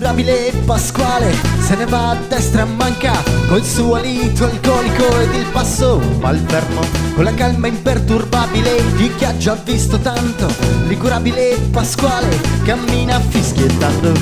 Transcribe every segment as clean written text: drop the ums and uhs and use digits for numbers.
L'incurabile Pasquale se ne va a destra e manca, col suo alito alcolico ed il passo malfermo, con la calma imperturbabile di chi ha già visto tanto. L'incurabile Pasquale cammina fischiettando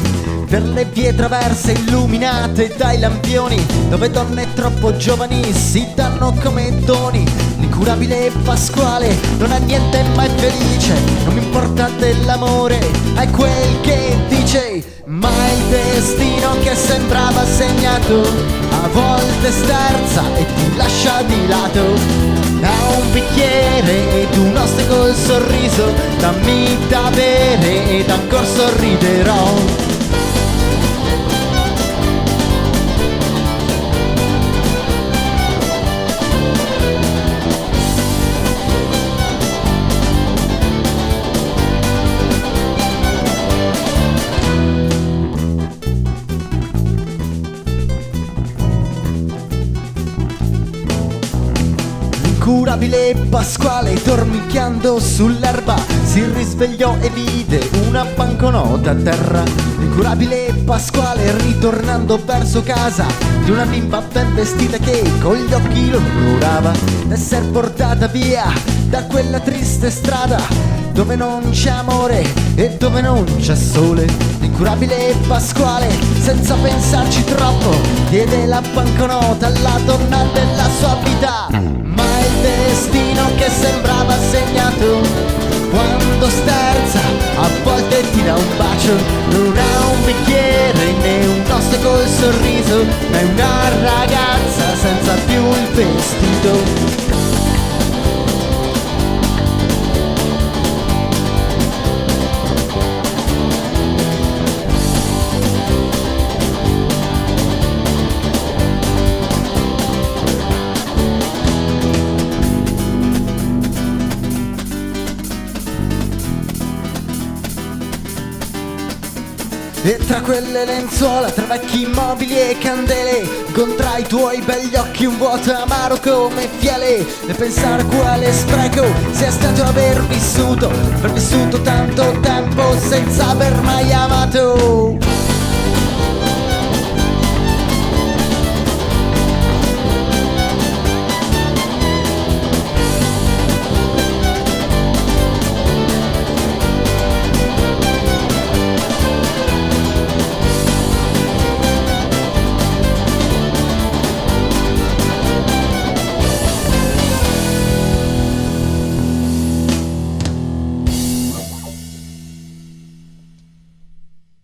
per le vie traverse illuminate dai lampioni, dove donne troppo giovani si danno come doni. L'incurabile Pasquale non ha niente ma è felice, non mi importa dell'amore, è quel che dice. Ma il destino che sembrava segnato a volte sterza e ti lascia di lato. Da un bicchiere ed un oste col sorriso, dammi da bere ed ancora sorriderò. L'incurabile Pasquale, dormicchiando sull'erba, si risvegliò e vide una banconota a terra. L'incurabile Pasquale, ritornando verso casa di una bimba ben vestita che con gli occhi lo giurava d'esser portata via da quella triste strada dove non c'è amore e dove non c'è sole. L'incurabile Pasquale, senza pensarci troppo, diede la banconota alla donna della sua vita. Ma il destino che sembrava segnato, quando sterza a volte ti dà un bacio. Non ha un bicchiere né un oste col sorriso, ma è una ragazza senza più il vestito. E tra quelle lenzuola, tra vecchi mobili e candele, incontrai i tuoi begli occhi, un vuoto amaro come fiele. E pensare quale spreco sia stato aver vissuto tanto tempo senza aver mai amato.